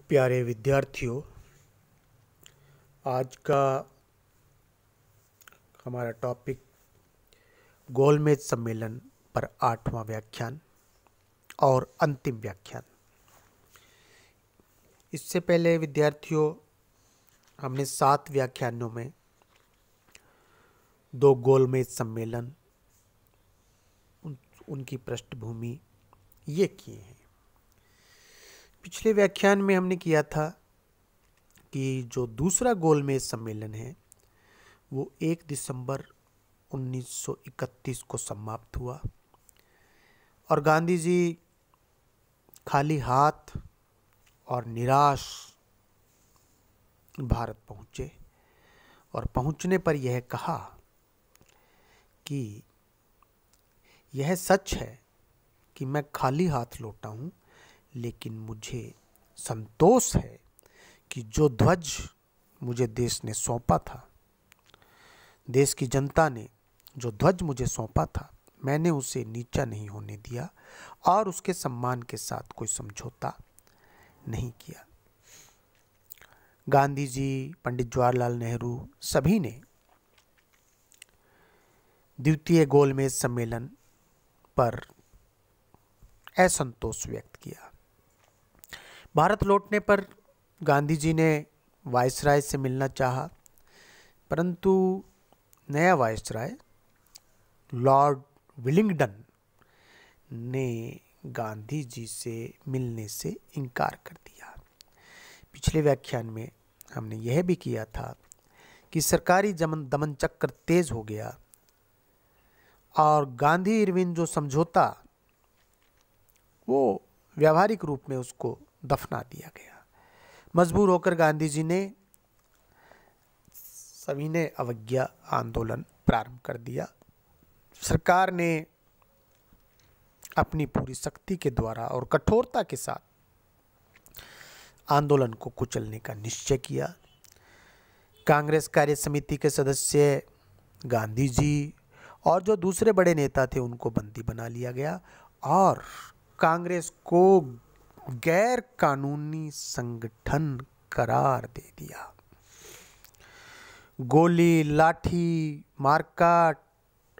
प्यारे विद्यार्थियों, आज का हमारा टॉपिक गोलमेज सम्मेलन पर 8वां व्याख्यान और अंतिम व्याख्यान। इससे पहले विद्यार्थियों, हमने 7 व्याख्यानों में 2 गोलमेज सम्मेलन, उनकी पृष्ठभूमि ये किए हैं। पिछले व्याख्यान में हमने किया था कि जो दूसरा गोलमेज सम्मेलन है वो 1 दिसंबर 1931 को समाप्त हुआ और गांधी जी खाली हाथ और निराश भारत पहुंचे और पहुंचने पर यह कहा कि यह सच है कि मैं खाली हाथ लौटा हूं, लेकिन मुझे संतोष है कि जो ध्वज मुझे देश ने सौंपा था, देश की जनता ने जो ध्वज मुझे सौंपा था, मैंने उसे नीचा नहीं होने दिया और उसके सम्मान के साथ कोई समझौता नहीं किया। गांधी जी, पंडित जवाहरलाल नेहरू सभी ने द्वितीय गोलमेज सम्मेलन पर असंतोष व्यक्त किया। भारत लौटने पर गांधी जी ने वायसराय से मिलना चाहा, परंतु नया वायसराय लॉर्ड विलिंगडन ने गांधी जी से मिलने से इनकार कर दिया। पिछले व्याख्यान में हमने यह भी किया था कि सरकारी दमन चक्र तेज हो गया और गांधी इरविन जो समझौता वो व्यावहारिक रूप में उसको दफना दिया गया। मजबूर होकर गांधी जी ने सविनय अवज्ञा आंदोलन प्रारंभ कर दिया। सरकार ने अपनी पूरी शक्ति के द्वारा और कठोरता के साथ आंदोलन को कुचलने का निश्चय किया। कांग्रेस कार्य समिति के सदस्य, गांधी जी और जो दूसरे बड़े नेता थे उनको बंदी बना लिया गया और कांग्रेस को गैर कानूनी संगठन करार दे दिया। गोली, लाठी, मारकाट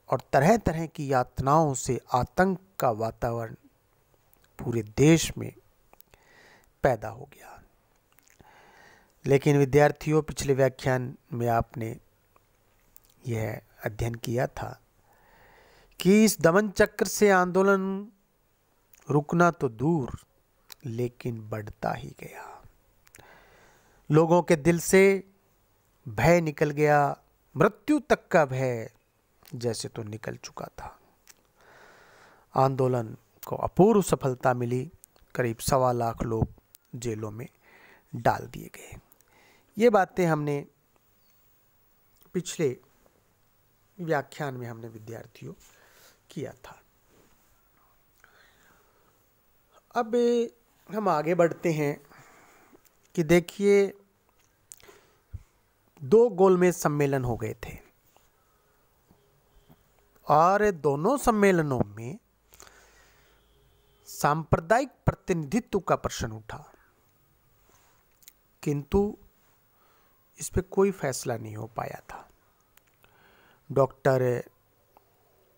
और तरह तरह की यातनाओं से आतंक का वातावरण पूरे देश में पैदा हो गया। लेकिन विद्यार्थियों, पिछले व्याख्यान में आपने यह अध्ययन किया था कि इस दमन चक्र से आंदोलन रुकना तो दूर, लेकिन बढ़ता ही गया। लोगों के दिल से भय निकल गया, मृत्यु तक का भय जैसे तो निकल चुका था। आंदोलन को अपूर्व सफलता मिली। करीब 1.25 लाख लोग जेलों में डाल दिए गए। ये बातें हमने पिछले व्याख्यान में हमने विद्यार्थियों किया था। अब हम आगे बढ़ते हैं कि देखिए 2 गोलमेज सम्मेलन हो गए थे और दोनों सम्मेलनों में सांप्रदायिक प्रतिनिधित्व का प्रश्न उठा, किंतु इस पे कोई फैसला नहीं हो पाया था। डॉक्टर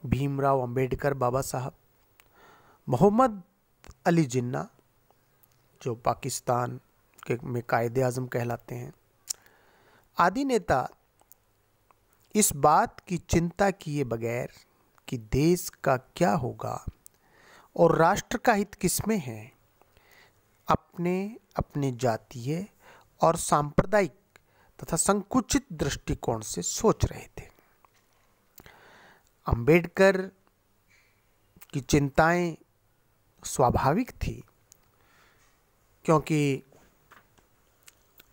भीमराव अंबेडकर बाबा साहब, मोहम्मद अली जिन्ना जो पाकिस्तान के में कायदे आज़म कहलाते हैं, आदि नेता इस बात की चिंता किए बगैर कि देश का क्या होगा और राष्ट्र का हित किसमें है, अपने अपने जातीय और सांप्रदायिक तथा संकुचित दृष्टिकोण से सोच रहे थे। अंबेडकर की चिंताएं स्वाभाविक थी, क्योंकि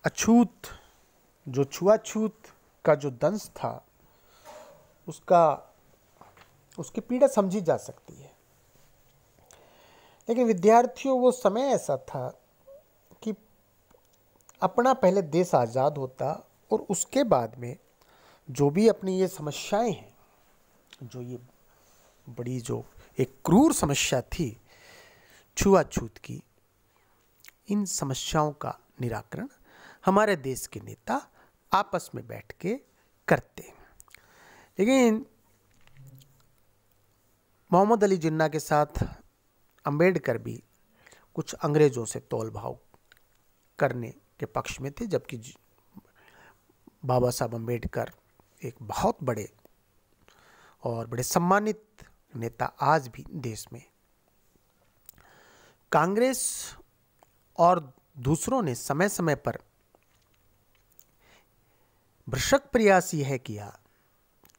अछूत जो छुआछूत का जो दंश था उसकी पीड़ा समझी जा सकती है। लेकिन विद्यार्थियों, वो समय ऐसा था कि अपना पहले देश आज़ाद होता और उसके बाद में जो भी अपनी ये समस्याएं हैं, जो ये बड़ी जो एक क्रूर समस्या थी छुआछूत की, इन समस्याओं का निराकरण हमारे देश के नेता आपस में बैठ के करते हैं। लेकिन मोहम्मद अली जिन्ना के साथ अंबेडकर भी कुछ अंग्रेजों से तोल भाव करने के पक्ष में थे, जबकि बाबा साहब अंबेडकर एक बहुत बड़े और बड़े सम्मानित नेता आज भी देश में। कांग्रेस और दूसरों ने समय समय पर भ्रष्ट प्रयास यह किया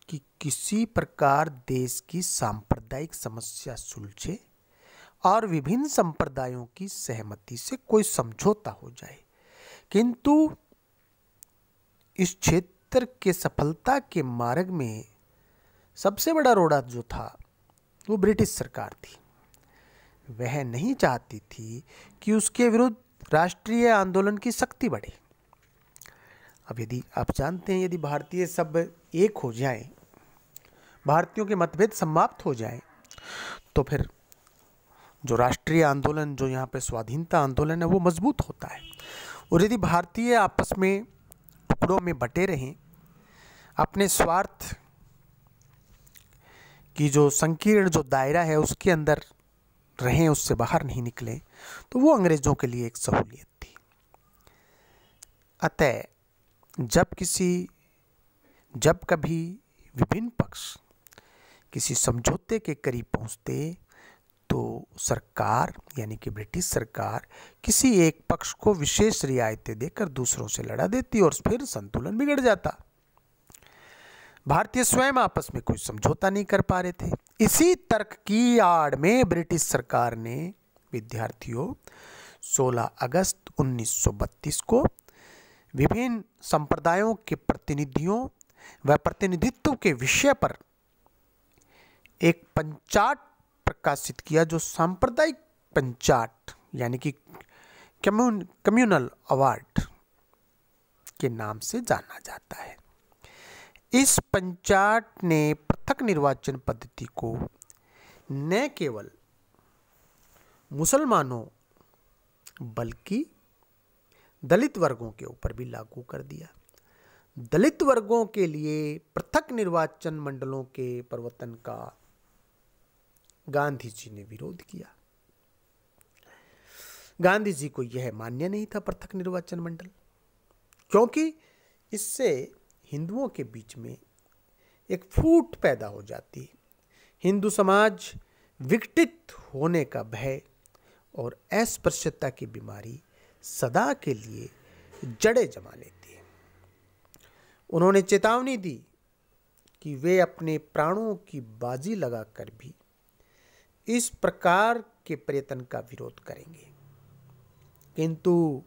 कि किसी प्रकार देश की सांप्रदायिक समस्या सुलझे और विभिन्न संप्रदायों की सहमति से कोई समझौता हो जाए, किंतु इस क्षेत्र के सफलता के मार्ग में सबसे बड़ा रोड़ा जो था वो ब्रिटिश सरकार थी। वह नहीं चाहती थी कि उसके विरुद्ध राष्ट्रीय आंदोलन की शक्ति बढ़े। अब यदि आप जानते हैं, यदि भारतीय सब एक हो जाएं, भारतीयों के मतभेद समाप्त हो जाएं, तो फिर जो राष्ट्रीय आंदोलन, जो यहाँ पे स्वाधीनता आंदोलन है, वो मजबूत होता है। और यदि भारतीय आपस में टुकड़ों में बटे रहें, अपने स्वार्थ की जो संकीर्ण जो दायरा है उसके अंदर रहें, उससे बाहर नहीं निकलें, तो वो अंग्रेजों के लिए एक सहूलियत थी। अतः जब कभी विभिन्न पक्ष किसी समझौते के करीब पहुंचते, तो सरकार यानी कि ब्रिटिश सरकार किसी एक पक्ष को विशेष रियायतें देकर दूसरों से लड़ा देती और फिर संतुलन बिगड़ जाता। भारतीय स्वयं आपस में कोई समझौता नहीं कर पा रहे थे। इसी तर्क की आड़ में ब्रिटिश सरकार ने विद्यार्थियों 16 अगस्त 1932 को विभिन्न संप्रदायों के प्रतिनिधियों व प्रतिनिधित्व के विषय पर एक पंचाट प्रकाशित किया, जो सांप्रदायिक पंचाट यानी कि कम्युनल अवार्ड के नाम से जाना जाता है। इस पंचाट ने पृथक निर्वाचन पद्धति को न केवल मुसलमानों बल्कि दलित वर्गों के ऊपर भी लागू कर दिया। दलित वर्गों के लिए पृथक निर्वाचन मंडलों के प्रवर्तन का गांधी जी ने विरोध किया। गांधी जी को यह मान्य नहीं था पृथक निर्वाचन मंडल, क्योंकि इससे हिंदुओं के बीच में एक फूट पैदा हो जाती, हिंदू समाज विघटित होने का भय और अस्पृश्यता की बीमारी सदा के लिए जड़ें जमा लेती है। उन्होंने चेतावनी दी कि वे अपने प्राणों की बाजी लगाकर भी इस प्रकार के प्रयत्न का विरोध करेंगे, किंतु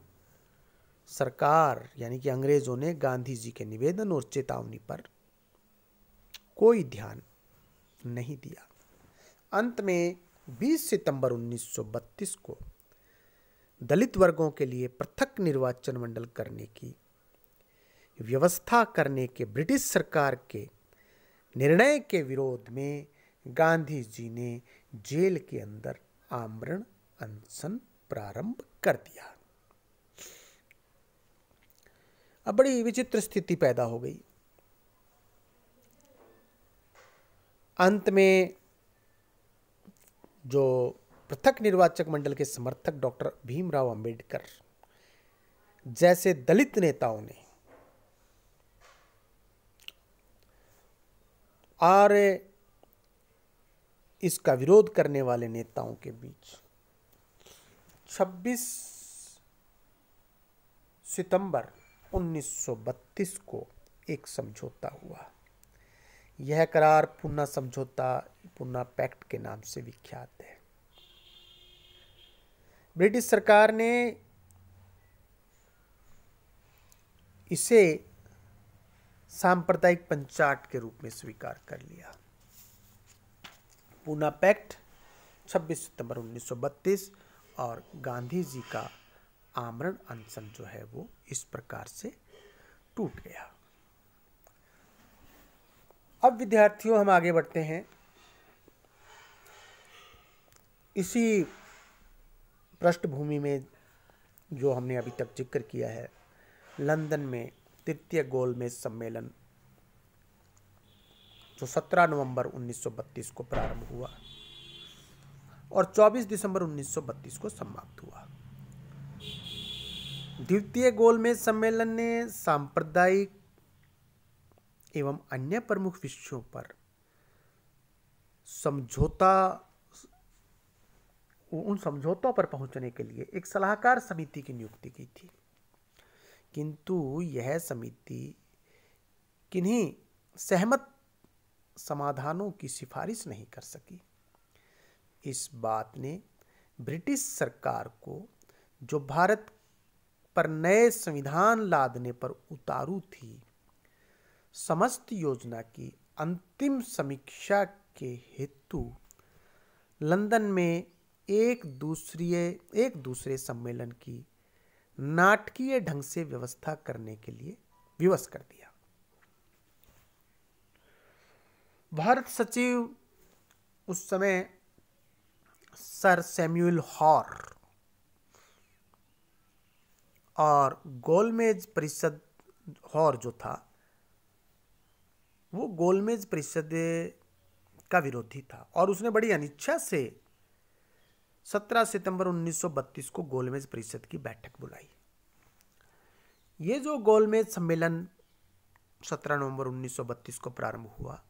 सरकार यानी कि अंग्रेजों ने गांधी जी के निवेदन और चेतावनी पर कोई ध्यान नहीं दिया। अंत में 20 सितंबर 1932 को दलित वर्गों के लिए पृथक निर्वाचन मंडल करने की व्यवस्था करने के ब्रिटिश सरकार के निर्णय के विरोध में गांधी जी ने जेल के अंदर आमरण अनशन प्रारंभ कर दिया। अब बड़ी विचित्र स्थिति पैदा हो गई। अंत में जो पृथक निर्वाचक मंडल के समर्थक डॉक्टर भीमराव अंबेडकर जैसे दलित नेताओं ने और इसका विरोध करने वाले नेताओं के बीच 26 सितंबर 1932 को एक समझौता हुआ। यह करार पूना समझौता, पूना पैक्ट के नाम से विख्यात है। ब्रिटिश सरकार ने इसे सांप्रदायिक पंचाट के रूप में स्वीकार कर लिया। पूना पैक्ट 26 सितंबर 1932 और गांधी जी का आमरण अनशन जो है वो इस प्रकार से टूट गया। अब विद्यार्थियों हम आगे बढ़ते हैं। इसी पृष्ठभूमि में जो हमने अभी तक जिक्र किया है, लंदन में तृतीय गोलमेज सम्मेलन जो 17 नवंबर 1932 को प्रारंभ हुआ और 24 दिसंबर 1932 को समाप्त हुआ। द्वितीय गोलमेज सम्मेलन ने सांप्रदायिक एवं अन्य प्रमुख विषयों पर उन समझौतों पर पहुंचने के लिए एक सलाहकार समिति की नियुक्ति की थी, किंतु यह समिति किन्हीं सहमत समाधानों की सिफारिश नहीं कर सकी। इस बात ने ब्रिटिश सरकार को, जो भारत पर नए संविधान लादने पर उतारू थी, समस्त योजना की अंतिम समीक्षा के हेतु लंदन में एक दूसरे सम्मेलन की नाटकीय ढंग से व्यवस्था करने के लिए विवश कर दिया। भारत सचिव उस समय सर सैमुअल हॉर और गोलमेज परिषद हॉर जो था वो गोलमेज परिषद का विरोधी था और उसने बड़ी अनिच्छा से 17 सितंबर 1932 को गोलमेज परिषद की बैठक बुलाई। ये जो गोलमेज सम्मेलन 17 नवंबर 1932 को प्रारंभ हुआ,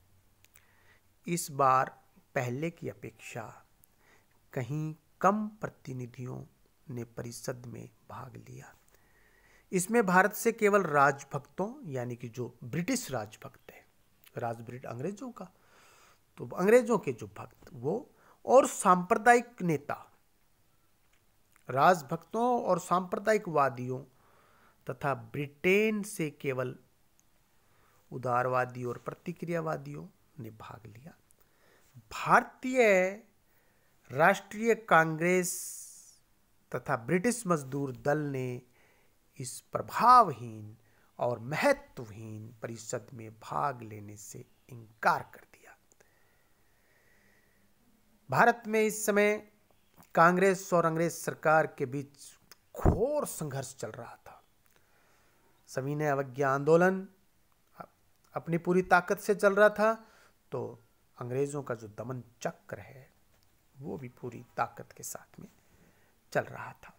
इस बार पहले की अपेक्षा कहीं कम प्रतिनिधियों ने परिषद में भाग लिया। इसमें भारत से केवल राजभक्तों, यानी कि जो ब्रिटिश राजभक्त है, राजब्रिट अंग्रेजों का, तो अंग्रेजों के जो भक्त वो, और सांप्रदायिक नेता, राजभक्तों और सांप्रदायिकवादियों तथा ब्रिटेन से केवल उदारवादी और प्रतिक्रियावादियों ने भाग लिया। भारतीय राष्ट्रीय कांग्रेस तथा ब्रिटिश मजदूर दल ने इस प्रभावहीन और महत्वहीन परिषद में भाग लेने से इनकार कर दिया। भारत में इस समय कांग्रेस और अंग्रेज सरकार के बीच घोर संघर्ष चल रहा था। सविनय अवज्ञा आंदोलन अपनी पूरी ताकत से चल रहा था, तो अंग्रेजों का जो दमन चक्र है वो भी पूरी ताकत के साथ में चल रहा था।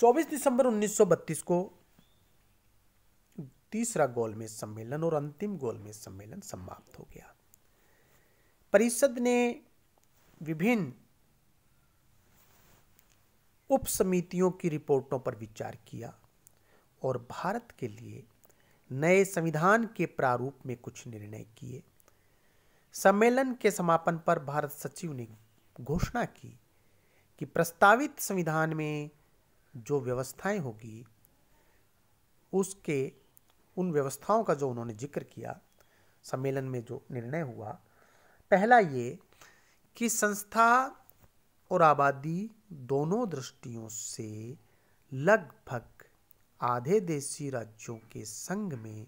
24 दिसंबर 1932 को तीसरा गोलमेज सम्मेलन और अंतिम गोलमेज सम्मेलन समाप्त हो गया। परिषद ने विभिन्न उप समितियों की रिपोर्टों पर विचार किया और भारत के लिए नए संविधान के प्रारूप में कुछ निर्णय किए। सम्मेलन के समापन पर भारत सचिव ने घोषणा की कि प्रस्तावित संविधान में जो व्यवस्थाएं होगी, उन व्यवस्थाओं का जो उन्होंने जिक्र किया, सम्मेलन में जो निर्णय हुआ, पहला ये कि संस्था और आबादी दोनों दृष्टियों से लगभग आधे देशी राज्यों के संघ में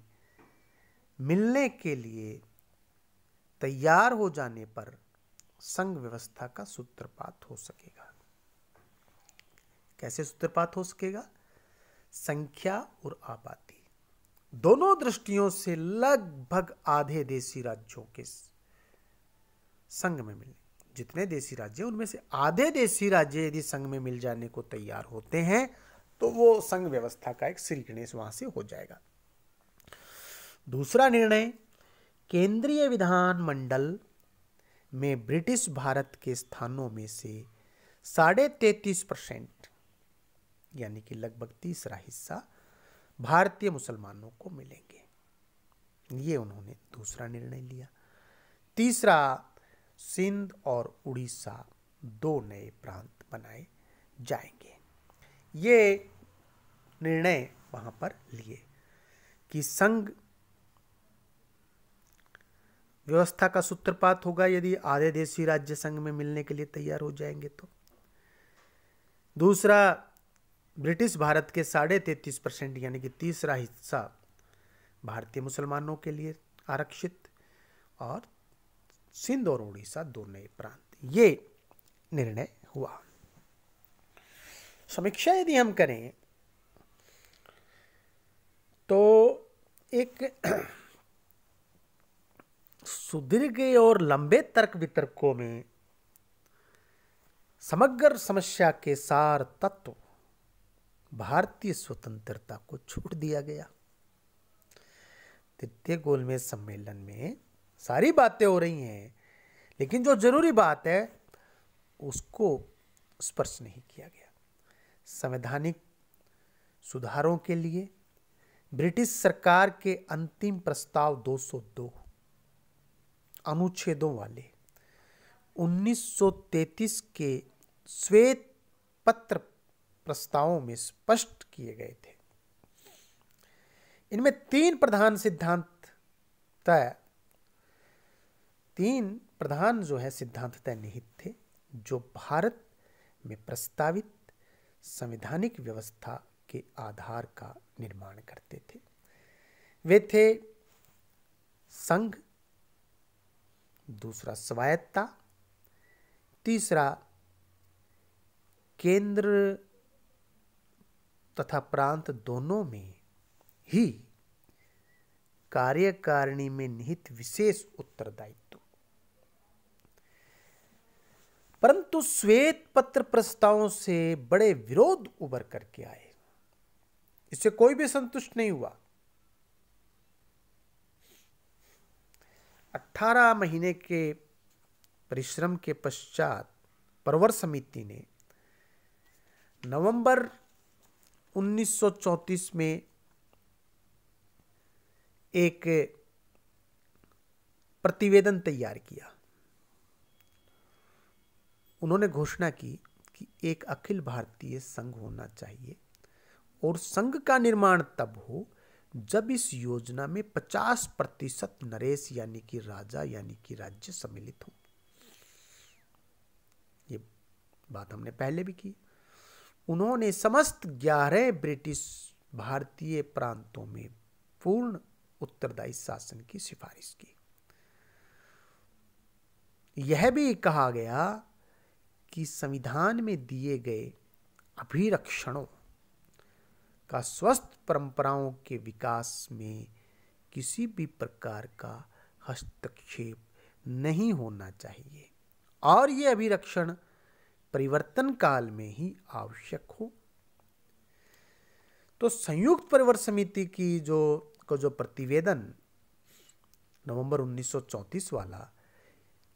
मिलने के लिए तैयार हो जाने पर संघ व्यवस्था का सूत्रपात हो सकेगा। कैसे सूत्रपात हो सकेगा? संख्या और आबादी दोनों दृष्टियों से लगभग आधे देशी राज्यों के संघ में मिले। जितने देशी राज्य उनमें से आधे देशी राज्य यदि संघ में मिल जाने को तैयार होते हैं तो वो संघ व्यवस्था का एक श्री गणेश वहां से हो जाएगा। दूसरा निर्णय, केंद्रीय विधानमंडल में ब्रिटिश भारत के स्थानों में से 33.5% यानी कि लगभग तीसरा हिस्सा भारतीय मुसलमानों को मिलेंगे। ये उन्होंने दूसरा निर्णय लिया। तीसरा, सिंध और उड़ीसा 2 नए प्रांत बनाए जाएंगे। ये निर्णय वहां पर लिए कि संघ व्यवस्था का सूत्रपात होगा यदि आधे देशी राज्य संघ में मिलने के लिए तैयार हो जाएंगे तो। दूसरा, ब्रिटिश भारत के 33.5% यानी कि तीसरा हिस्सा भारतीय मुसलमानों के लिए आरक्षित, और सिंध और उड़ीसा 2 नए प्रांत। ये निर्णय हुआ। समीक्षा यदि हम करें तो एक सुदीर्घ और लंबे तर्क वितर्कों में समग्र समस्या के सार तत्व भारतीय स्वतंत्रता को छोड़ दिया गया। तृतीय गोलमेज सम्मेलन में सारी बातें हो रही हैं, लेकिन जो जरूरी बात है उसको स्पर्श नहीं किया गया। संवैधानिक सुधारों के लिए ब्रिटिश सरकार के अंतिम प्रस्ताव 202 अनुच्छेदों वाले 1933 के श्वेत पत्र प्रस्तावों में स्पष्ट किए गए थे। इनमें तीन प्रधान सिद्धांत तय निहित थे, जो भारत में प्रस्तावित संवैधानिक व्यवस्था के आधार का निर्माण करते थे। वे थे संघ, दूसरा स्वायत्तता, तीसरा केंद्र तथा प्रांत दोनों में ही कार्यकारिणी में निहित विशेष उत्तरदायित्व। परंतु श्वेत पत्र प्रस्तावों से बड़े विरोध उभर करके आए। इससे कोई भी संतुष्ट नहीं हुआ। 18 महीने के परिश्रम के पश्चात परवर समिति ने नवंबर 1934 में एक प्रतिवेदन तैयार किया। उन्होंने घोषणा की कि एक अखिल भारतीय संघ होना चाहिए और संघ का निर्माण तब हो जब इस योजना में 50% नरेश यानी कि राजा यानी कि राज्य सम्मिलित हो। ये बात हमने पहले भी की। उन्होंने समस्त 11 ब्रिटिश भारतीय प्रांतों में पूर्ण उत्तरदायी शासन की सिफारिश की। यह भी कहा गया कि संविधान में दिए गए अभिरक्षणों का स्वस्थ परंपराओं के विकास में किसी भी प्रकार का हस्तक्षेप नहीं होना चाहिए और ये अभिरक्षण परिवर्तन काल में ही आवश्यक हो। तो संयुक्त परिवर समिति की जो प्रतिवेदन नवंबर 1934 वाला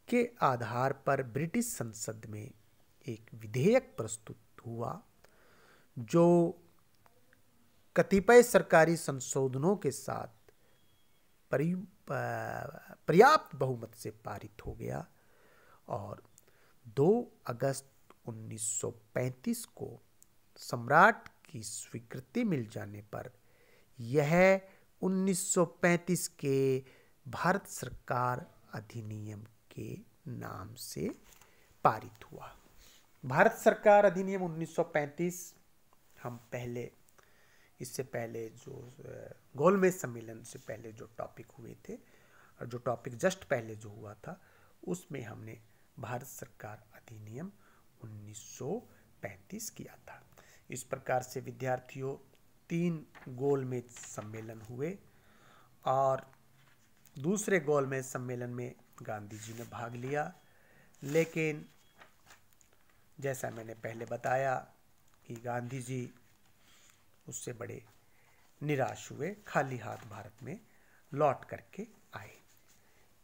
के आधार पर ब्रिटिश संसद में एक विधेयक प्रस्तुत हुआ, जो कतिपय सरकारी संशोधनों के साथ पर्याप्त बहुमत से पारित हो गया और 2 अगस्त 1935 को सम्राट की स्वीकृति मिल जाने पर यह 1935 के भारत सरकार अधिनियम के नाम से पारित हुआ। भारत सरकार अधिनियम 1935 हम इससे पहले जो गोलमेज सम्मेलन से पहले जो टॉपिक हुए थे और जो टॉपिक जस्ट पहले जो हुआ था उसमें हमने भारत सरकार अधिनियम 1935 किया था। इस प्रकार से विद्यार्थियों 3 गोलमेज सम्मेलन हुए और दूसरे गोलमेज सम्मेलन में गांधी जी ने भाग लिया, लेकिन जैसा मैंने पहले बताया कि गांधी जी उससे बड़े निराश हुए, खाली हाथ भारत में लौट करके आए।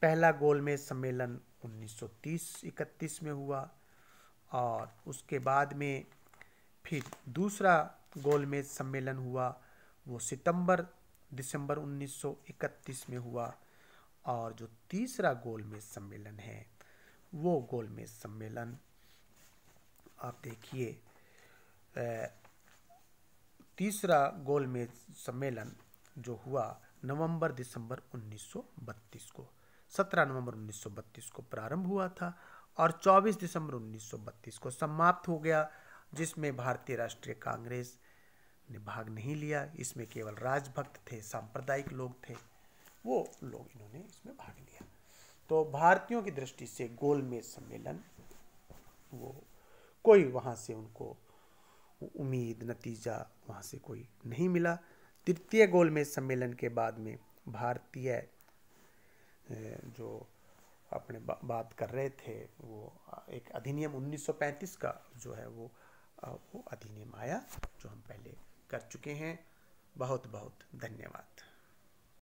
पहला गोलमेज सम्मेलन 1930-31 में हुआ और उसके बाद में फिर दूसरा गोलमेज सम्मेलन हुआ, वो दिसंबर 1931 में हुआ और जो तीसरा गोलमेज सम्मेलन है वो गोलमेज सम्मेलन आप देखिए तीसरा गोलमेज सम्मेलन जो हुआ दिसंबर 1932 को 17 नवंबर 1932 को प्रारंभ हुआ था और 24 दिसंबर 1932 को समाप्त हो गया, जिसमें भारतीय राष्ट्रीय कांग्रेस ने भाग नहीं लिया। इसमें केवल राजभक्त थे, सांप्रदायिक लोग थे, वो लोग इन्होंने इसमें भाग लिया। तो भारतीयों की दृष्टि से गोलमेज सम्मेलन वो कोई वहाँ से उनको उम्मीद नतीजा वहाँ से कोई नहीं मिला। तृतीय गोलमेज सम्मेलन के बाद में भारतीय जो अपने बात कर रहे थे वो एक अधिनियम 1935 का जो है वो अधिनियम आया, जो हम पहले कर चुके हैं। बहुत बहुत धन्यवाद।